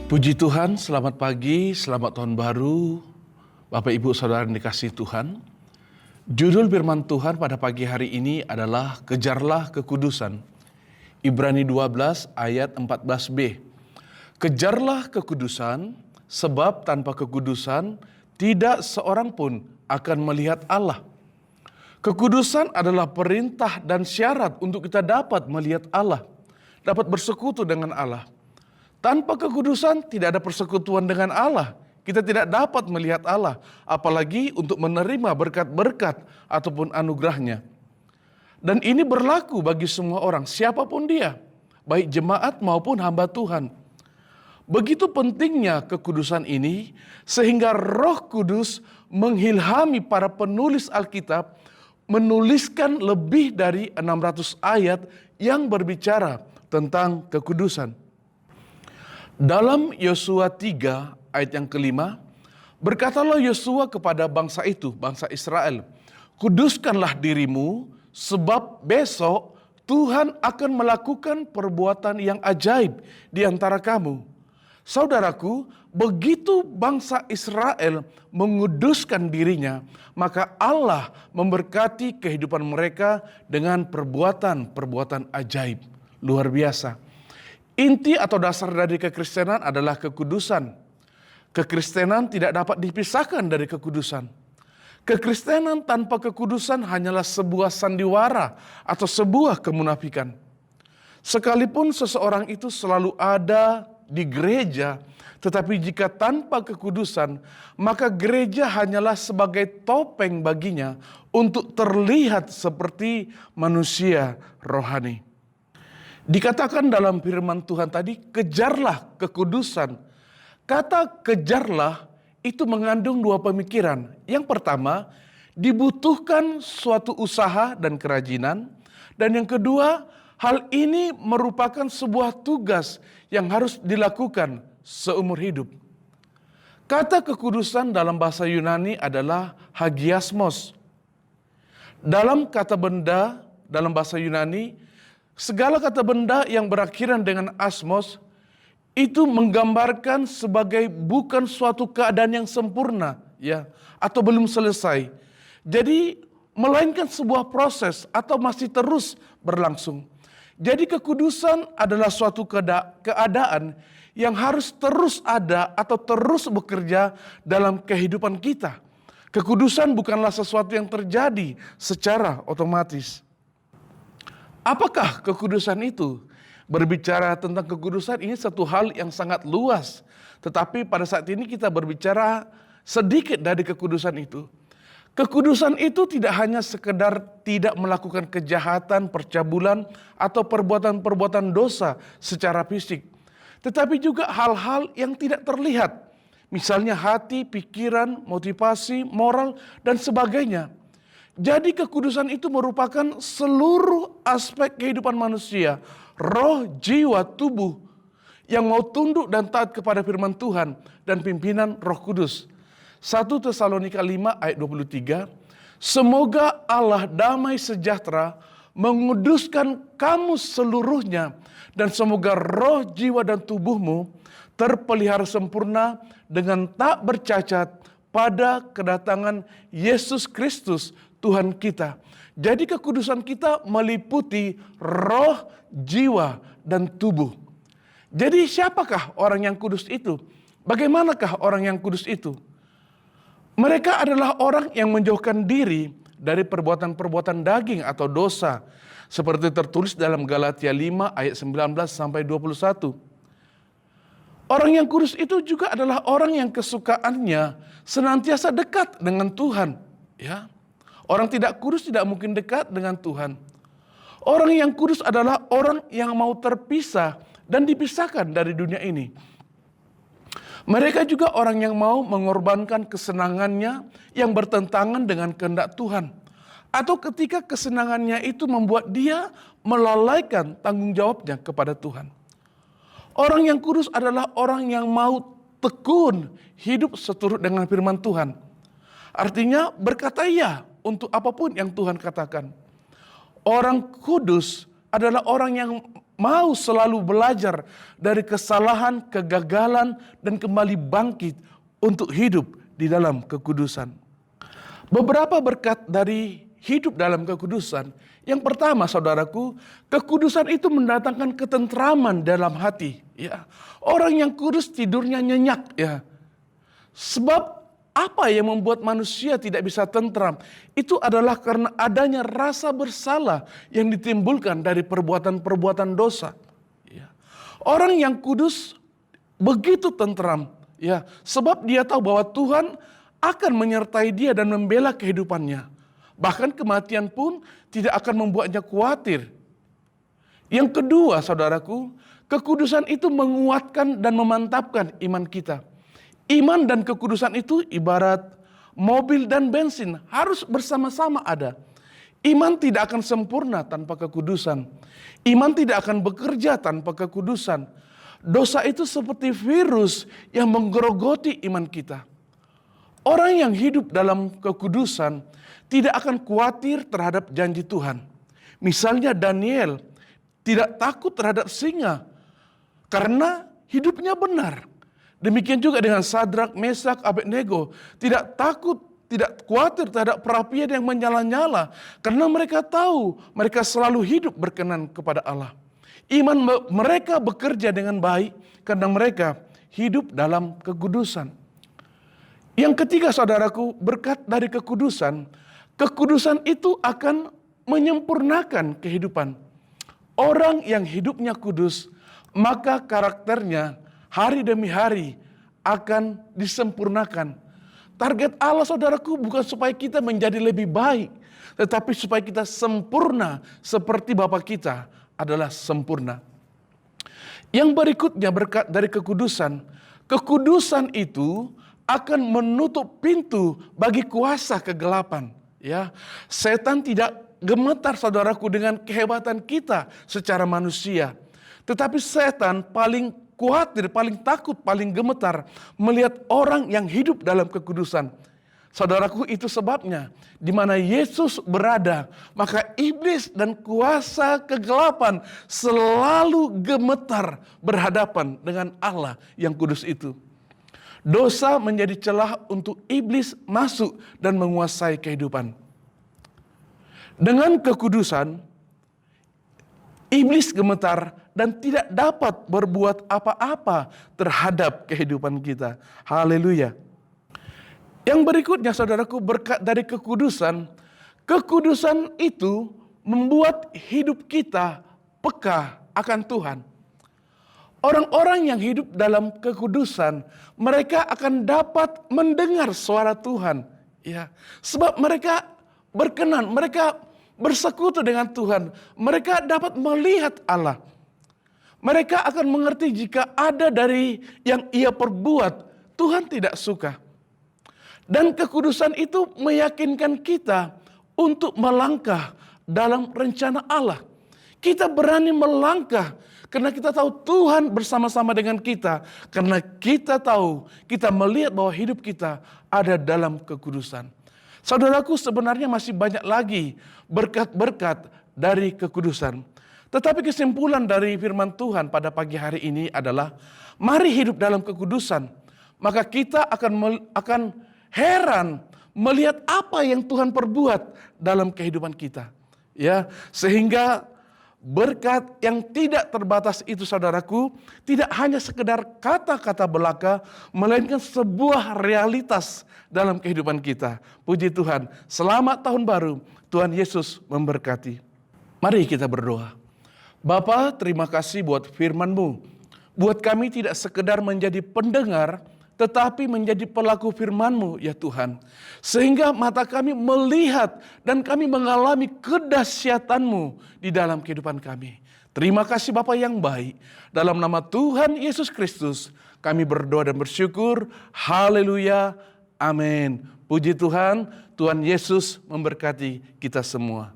Puji Tuhan, selamat pagi, selamat tahun baru, Bapak Ibu Saudara yang dikasihi Tuhan. Judul firman Tuhan pada pagi hari ini adalah Kejarlah Kekudusan. Ibrani 12 ayat 14b. Kejarlah kekudusan, sebab tanpa kekudusan tidak seorang pun akan melihat Allah. Kekudusan adalah perintah dan syarat untuk kita dapat melihat Allah, dapat bersekutu dengan Allah. Tanpa kekudusan tidak ada persekutuan dengan Allah. Kita tidak dapat melihat Allah, apalagi untuk menerima berkat-berkat ataupun anugerahnya. Dan ini berlaku bagi semua orang, siapapun dia, baik jemaat maupun hamba Tuhan. Begitu pentingnya kekudusan ini, sehingga Roh Kudus mengilhami para penulis Alkitab, menuliskan lebih dari 600 ayat yang berbicara tentang kekudusan. Dalam Yosua 3 ayat yang kelima, berkatalah Yosua kepada bangsa itu, bangsa Israel, kuduskanlah dirimu sebab besok Tuhan akan melakukan perbuatan yang ajaib di antara kamu. Saudaraku, begitu bangsa Israel menguduskan dirinya, maka Allah memberkati kehidupan mereka dengan perbuatan-perbuatan ajaib. Luar biasa. Inti atau dasar dari kekristenan adalah kekudusan. Kekristenan tidak dapat dipisahkan dari kekudusan. Kekristenan tanpa kekudusan hanyalah sebuah sandiwara atau sebuah kemunafikan. Sekalipun seseorang itu selalu ada di gereja, tetapi jika tanpa kekudusan, maka gereja hanyalah sebagai topeng baginya untuk terlihat seperti manusia rohani. Dikatakan dalam firman Tuhan tadi, kejarlah kekudusan. Kata kejarlah itu mengandung dua pemikiran. Yang pertama, dibutuhkan suatu usaha dan kerajinan. Dan yang kedua, hal ini merupakan sebuah tugas yang harus dilakukan seumur hidup. Kata kekudusan dalam bahasa Yunani adalah hagiasmos. Dalam kata benda, dalam bahasa Yunani, segala kata benda yang berakhiran dengan asmos itu menggambarkan sebagai bukan suatu keadaan yang sempurna, ya, atau belum selesai. Jadi melainkan sebuah proses atau masih terus berlangsung. Jadi kekudusan adalah suatu keadaan yang harus terus ada atau terus bekerja dalam kehidupan kita. Kekudusan bukanlah sesuatu yang terjadi secara otomatis. Apakah kekudusan itu? Berbicara tentang kekudusan ini satu hal yang sangat luas. Tetapi pada saat ini kita berbicara sedikit dari kekudusan itu. Kekudusan itu tidak hanya sekedar tidak melakukan kejahatan, percabulan, atau perbuatan-perbuatan dosa secara fisik. Tetapi juga hal-hal yang tidak terlihat. Misalnya hati, pikiran, motivasi, moral, dan sebagainya. Jadi kekudusan itu merupakan seluruh aspek kehidupan manusia, roh, jiwa, tubuh yang mau tunduk dan taat kepada firman Tuhan dan pimpinan Roh Kudus. 1 Tesalonika 5 ayat 23, semoga Allah damai sejahtera menguduskan kamu seluruhnya dan semoga roh, jiwa dan tubuhmu terpelihara sempurna dengan tak bercacat pada kedatangan Yesus Kristus Tuhan kita. Jadi kekudusan kita meliputi roh, jiwa, dan tubuh. Jadi siapakah orang yang kudus itu? Bagaimanakah orang yang kudus itu? Mereka adalah orang yang menjauhkan diri dari perbuatan-perbuatan daging atau dosa. Seperti tertulis dalam Galatia 5 ayat 19 sampai 21. Orang yang kudus itu juga adalah orang yang kesukaannya senantiasa dekat dengan Tuhan. Ya. Orang tidak kudus tidak mungkin dekat dengan Tuhan. Orang yang kudus adalah orang yang mau terpisah dan dipisahkan dari dunia ini. Mereka juga orang yang mau mengorbankan kesenangannya yang bertentangan dengan kehendak Tuhan. Atau ketika kesenangannya itu membuat dia melalaikan tanggung jawabnya kepada Tuhan. Orang yang kudus adalah orang yang mau tekun hidup seturut dengan firman Tuhan. Artinya berkata iya untuk apapun yang Tuhan katakan. Orang kudus adalah orang yang mau selalu belajar dari kesalahan, kegagalan, dan kembali bangkit untuk hidup di dalam kekudusan. Beberapa berkat dari hidup dalam kekudusan. Yang pertama, saudaraku, kekudusan itu mendatangkan ketentraman dalam hati. Ya, orang yang kudus tidurnya nyenyak. Ya, sebab apa yang membuat manusia tidak bisa tentram? Itu adalah karena adanya rasa bersalah yang ditimbulkan dari perbuatan-perbuatan dosa. Ya. Orang yang kudus begitu tentram, ya, sebab dia tahu bahwa Tuhan akan menyertai dia dan membela kehidupannya. Bahkan kematian pun tidak akan membuatnya khawatir. Yang kedua, saudaraku, kekudusan itu menguatkan dan memantapkan iman kita. Iman dan kekudusan itu ibarat mobil dan bensin, harus bersama-sama ada. Iman tidak akan sempurna tanpa kekudusan. Iman tidak akan bekerja tanpa kekudusan. Dosa itu seperti virus yang menggerogoti iman kita. Orang yang hidup dalam kekudusan tidak akan khawatir terhadap janji Tuhan. Misalnya Daniel tidak takut terhadap singa karena hidupnya benar. Demikian juga dengan Sadrak, Mesak, Abednego, tidak takut, tidak khawatir terhadap perapian yang menyala-nyala karena mereka tahu mereka selalu hidup berkenan kepada Allah. Iman mereka bekerja dengan baik karena mereka hidup dalam kekudusan. Yang ketiga, saudaraku, berkat dari kekudusan, kekudusan itu akan menyempurnakan kehidupan. Orang yang hidupnya kudus, maka karakternya hari demi hari akan disempurnakan. Target Allah, saudaraku, bukan supaya kita menjadi lebih baik, tetapi supaya kita sempurna seperti Bapa kita adalah sempurna. Yang berikutnya berkat dari kekudusan. Kekudusan itu akan menutup pintu bagi kuasa kegelapan. Ya, setan tidak gemetar, saudaraku, dengan kehebatan kita secara manusia. Tetapi setan paling khawatir, paling takut, paling gemetar melihat orang yang hidup dalam kekudusan. Saudaraku, itu sebabnya di mana Yesus berada, maka iblis dan kuasa kegelapan selalu gemetar berhadapan dengan Allah yang kudus itu. Dosa menjadi celah untuk iblis masuk dan menguasai kehidupan. Dengan kekudusan, iblis gemetar dan tidak dapat berbuat apa-apa terhadap kehidupan kita. Haleluya. Yang berikutnya, saudaraku, berkat dari kekudusan. Kekudusan itu membuat hidup kita peka akan Tuhan. Orang-orang yang hidup dalam kekudusan, mereka akan dapat mendengar suara Tuhan. Ya, sebab mereka berkenan, mereka bersekutu dengan Tuhan. Mereka dapat melihat Allah. Mereka akan mengerti jika ada dari yang ia perbuat, Tuhan tidak suka. Dan kekudusan itu meyakinkan kita untuk melangkah dalam rencana Allah. Kita berani melangkah karena kita tahu Tuhan bersama-sama dengan kita. Karena kita tahu, kita melihat bahwa hidup kita ada dalam kekudusan. Saudaraku, sebenarnya masih banyak lagi berkat-berkat dari kekudusan. Tetapi kesimpulan dari firman Tuhan pada pagi hari ini adalah, mari hidup dalam kekudusan. Maka kita akan heran melihat apa yang Tuhan perbuat dalam kehidupan kita. Ya, sehingga berkat yang tidak terbatas itu, saudaraku, tidak hanya sekedar kata-kata belaka, melainkan sebuah realitas dalam kehidupan kita. Puji Tuhan, selamat tahun baru, Tuhan Yesus memberkati. Mari kita berdoa. Bapa, terima kasih buat firman-Mu. Buat kami tidak sekedar menjadi pendengar, tetapi menjadi pelaku firman-Mu, ya Tuhan. Sehingga mata kami melihat dan kami mengalami kedahsyatan-Mu di dalam kehidupan kami. Terima kasih Bapa yang baik. Dalam nama Tuhan Yesus Kristus, kami berdoa dan bersyukur. Haleluya. Amin. Puji Tuhan, Tuhan Yesus memberkati kita semua.